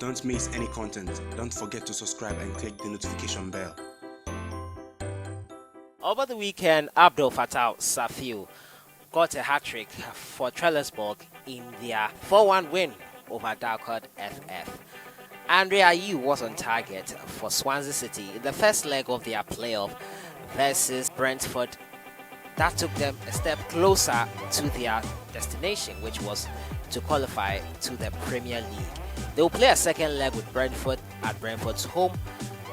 Don't miss any content. Don't forget to subscribe and click the notification bell. Over the weekend, Fatawu Safiu got a hat-trick for Trelleborg in their 4-1 win over Darkwood FF. Ayew was on target for Swansea City in the first leg of their playoff versus Brentford. That took them a step closer to their destination, which was to qualify to the Premier League. They will play a second leg with Brentford at Brentford's home,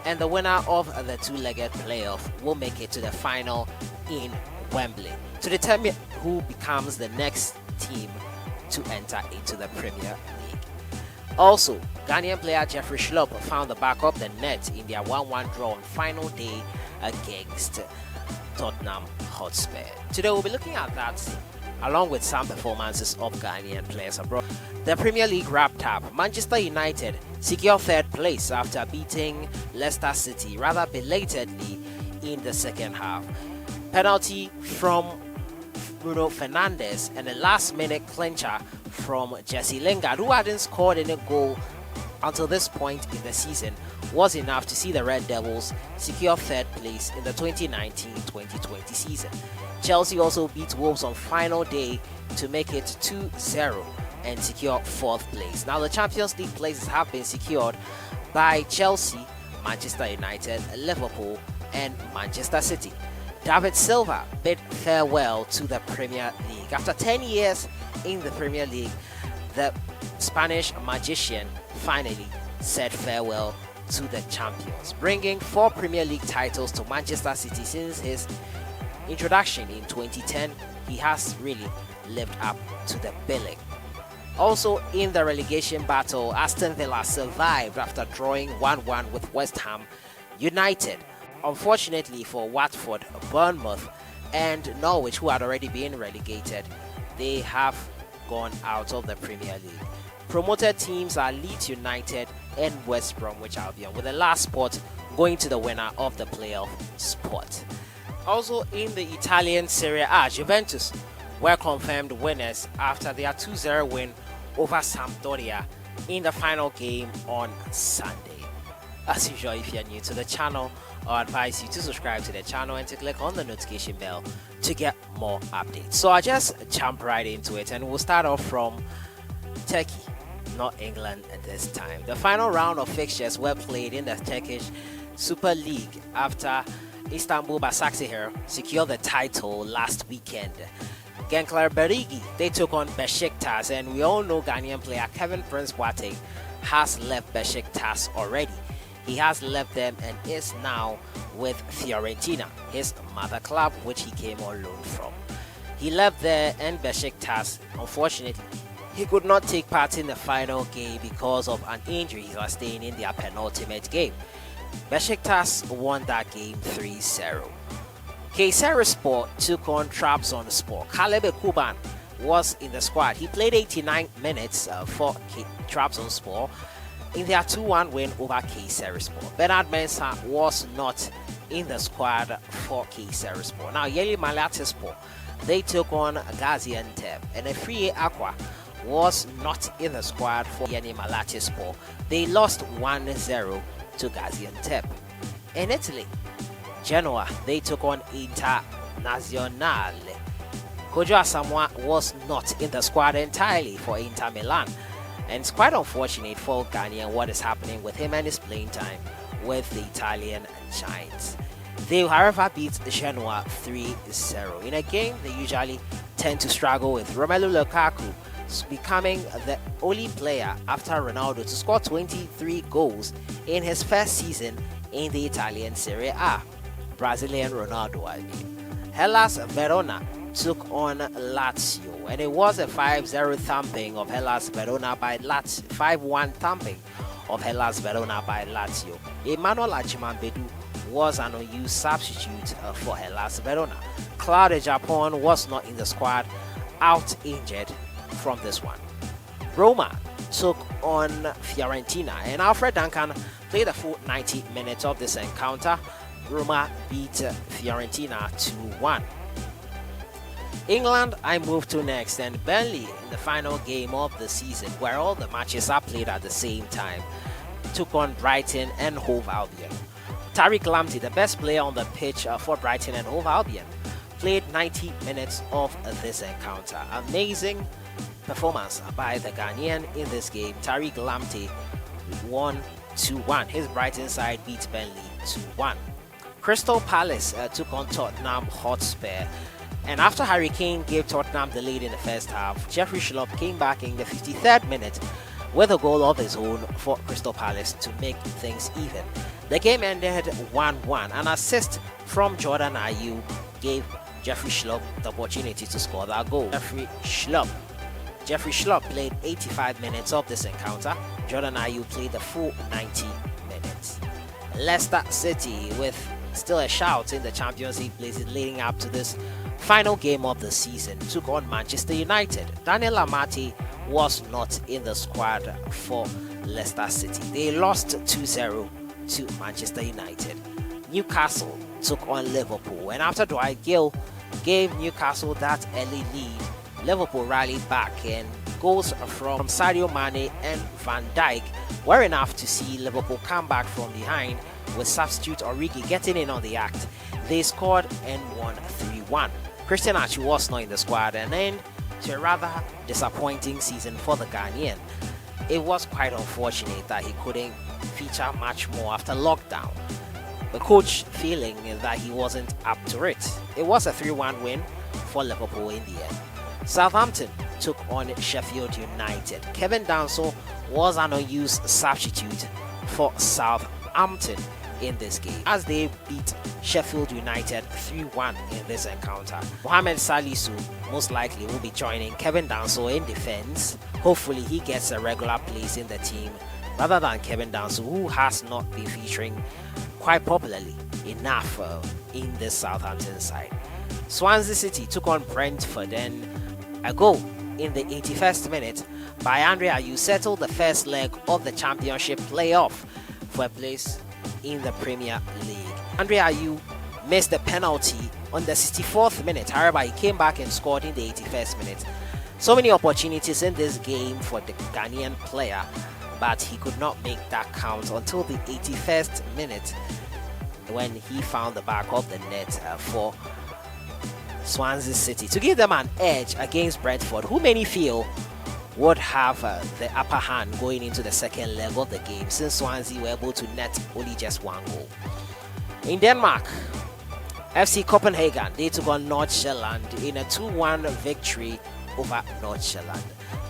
and the winner of the two-legged playoff will make it to the final in Wembley to determine who becomes the next team to enter into the Premier League. Also, Ghanaian player Jeffrey Schlupp found the back of the net in their 1-1 draw on final day against Tottenham Hotspur. Today we'll be looking at that along with some performances of Ghanaian players abroad. The Premier League wrapped up. Manchester United secured third place after beating Leicester City rather belatedly in the second half. Penalty from Bruno Fernandes and a last-minute clincher from Jesse Lingard, who hadn't scored any goal until this point in the season, was enough to see the Red Devils secure third place in the 2019-2020 season. Chelsea also beat Wolves on final day to make it 2-0 and secure fourth place. Now the Champions League places have been secured by Chelsea, Manchester United, Liverpool and Manchester City. David Silva bid farewell to the Premier League. After 10 years in the Premier League, the Spanish magician finally said farewell to the champions, bringing 4 Premier League titles to Manchester City since his introduction in 2010. He has really lived up to the billing. Also in the relegation battle, Aston Villa survived after drawing 1-1 with West Ham United. Unfortunately for Watford, Bournemouth and Norwich, who had already been relegated, they have gone out of the Premier League. Promoted teams are Leeds United and West Bromwich Albion, with the last spot going to the winner of the playoff spot. Also in the Italian Serie A, Juventus were confirmed winners after their 2-0 win over Sampdoria in the final game on Sunday. As usual, if you're new to the channel, I advise you to subscribe to the channel and to click on the notification bell to get more updates. So I'll just jump right into it, and we'll start off from Turkey, not England at this time. The final round of fixtures were played in the Turkish Super League after Istanbul Başakşehir secured the title last weekend. Gençlerbirliği, they took on Besiktas, and we all know Ghanaian player Kevin Prince Boateng has left Besiktas already. He has left them and is now with Fiorentina, his mother club, which he came on loan from. He left there, and Besiktas, unfortunately, he could not take part in the final game because of an injury he sustained in their penultimate game. Besiktas won that game 3-0. Kayserispor took on Trabzonspor. Kaleb Kuban was in the squad. He played 89 minutes for Trabzonspor in their 2-1 win over Kayserispor. Bernard Mensah was not in the squad for Kayserispor. Now Yeni Malatyaspor, they took on Gaziantep, and Efriye Aqua was not in the squad for Yeni Malatyaspor. They lost 1-0 to Gaziantep. In Italy, Genoa, they took on Internazionale. Kojo Asamoah was not in the squad entirely for Inter Milan, and it's quite unfortunate for Ghanaian what is happening with him and his playing time with the Italian Giants. They, however, beat Genoa 3-0 in a game they usually tend to struggle with. Romelu Lukaku becoming the only player after Ronaldo to score 23 goals in his first season in the Italian Serie A. Brazilian Ronaldo, I mean. Hellas Verona took on Lazio, and it was a 5-0 thumping of Hellas Verona by Lazio. 5-1 thumping of Hellas Verona by Lazio. Emmanuel Achimanbedu was an unused substitute for Hellas Verona. Claude Japon was not in the squad, out injured from this one. Roma took on Fiorentina, and Alfred Duncan played the full 90 minutes of this encounter. Roma beat Fiorentina 2-1. England I move to next, and Burnley in the final game of the season, where all the matches are played at the same time, took on Brighton and Hove Albion. Tariq Lamptey, the best player on the pitch for Brighton and Hove Albion, played 90 minutes of this encounter. Amazing performance by the Ghanaian in this game. Tariq Lamptey won 2-1. His Brighton side beat Burnley 2-1. Crystal Palace took on Tottenham Hotspur. And after Harry Kane gave Tottenham the lead in the first half, Jeffrey Schlupp came back in the 53rd minute with a goal of his own for Crystal Palace to make things even. The game ended 1-1. An assist from Jordan Ayew gave Jeffrey Schlupp the opportunity to score that goal. Jeffrey Schlupp played 85 minutes of this encounter. Jordan Ayew played the full 90 minutes. Leicester City, with still a shout in the Champions League places leading up to this final game of the season, took on Manchester United. Daniel Amati was not in the squad for Leicester City. They lost 2-0 to Manchester United. Newcastle took on Liverpool, and after Dwight Gill gave Newcastle that early lead, Liverpool rallied back, and goals from Sadio Mane and Van Dijk were enough to see Liverpool come back from behind, with substitute Origi getting in on the act. They scored and won 3-1. Christian Atsu was not in the squad, and end to a rather disappointing season for the Ghanaian. It was quite unfortunate that he couldn't feature much more after lockdown, the coach feeling that he wasn't up to it. It was a 3-1 win for Liverpool in the end. Southampton took on Sheffield United. Kevin Danso was an unused substitute for Southampton in this game as they beat Sheffield United 3-1 in this encounter. Mohamed Salisu most likely will be joining Kevin Danso in defense. Hopefully he gets a regular place in the team rather than Kevin Danso, who has not been featuring quite popularly enough in this Southampton side. Swansea City took on Brentford, and a goal in the 81st minute by Ayew settled the first leg of the championship playoff for a place in the Premier League. Ayew missed the penalty on the 64th minute. However, he came back and scored in the 81st minute. So many opportunities in this game for the Ghanaian player, but he could not make that count until the 81st minute when he found the back of the net for Swansea City to give them an edge against Brentford, who many feel would have the upper hand going into the second leg of the game, since Swansea were able to net only just one goal. In Denmark, FC Copenhagen, they took on Nordsjælland in a 2-1 victory over Nordsjælland.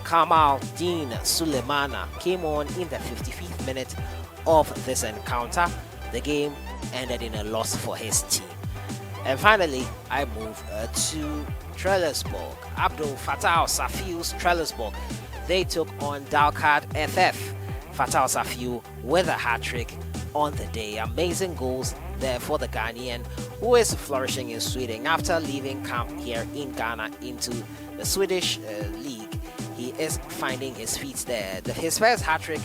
Kamal Dean Sulemana came on in the 55th minute of this encounter. The game ended in a loss for his team. And finally, I move to Trelleborg. Abdul Fatawu Safiu's Trelleborg, they took on Dalkurd FF. Fatawu Safiu with a hat-trick on the day. Amazing goals there for the Ghanaian, who is flourishing in Sweden after leaving camp here in Ghana into the Swedish league. He is finding his feet there. His first hat-trick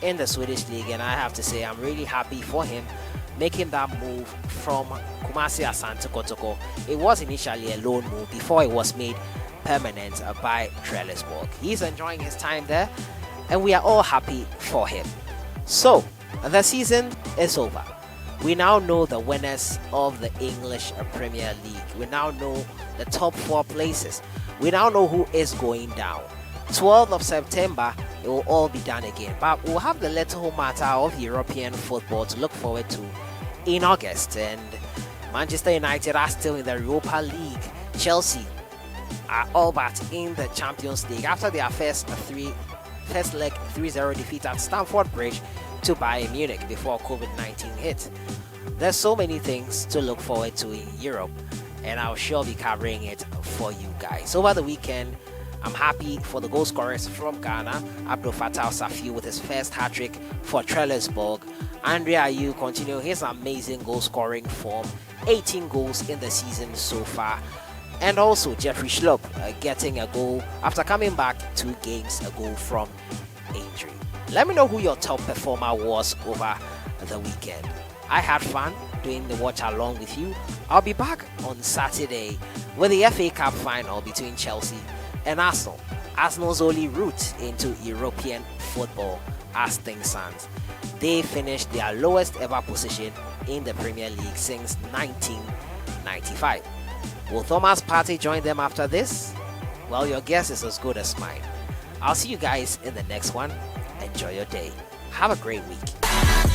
in the Swedish league, and I have to say I'm really happy for him making that move from Kumasi Asante Kotoko. It was initially a loan move before it was made permanent by Trelleborg. He's enjoying his time there, and we are all happy for him. So, the season is over. We now know the winners of the English Premier League. We now know the top 4 places. We now know who is going down. 12th of September, it will all be done again. But we'll have the little matter of European football to look forward to in August. And Manchester United are still in the Europa League. Chelsea are all but in the Champions League after their first leg 3-0 defeat at Stamford Bridge to Bayern Munich before COVID-19 hit. There's so many things to look forward to in Europe, and I'll sure be covering it for you guys. Over the weekend, I'm happy for the goal scorers from Ghana. Abdul Fatawu Safiu with his first hat-trick for Trelleborg. Ayew continuing his amazing goal scoring form, 18 goals in the season so far. And also Jeffrey Schlupp getting a goal after coming back 2 games ago from injury. Let me know who your top performer was over the weekend. I had fun doing the watch along with you. I'll be back on Saturday with the FA Cup final between Chelsea and Arsenal. Arsenal's only route into European football as things stand. They finished their lowest ever position in the Premier League since 1995. Will Thomas Partey join them after this? Well, your guess is as good as mine. I'll see you guys in the next one. Enjoy your day. Have a great week.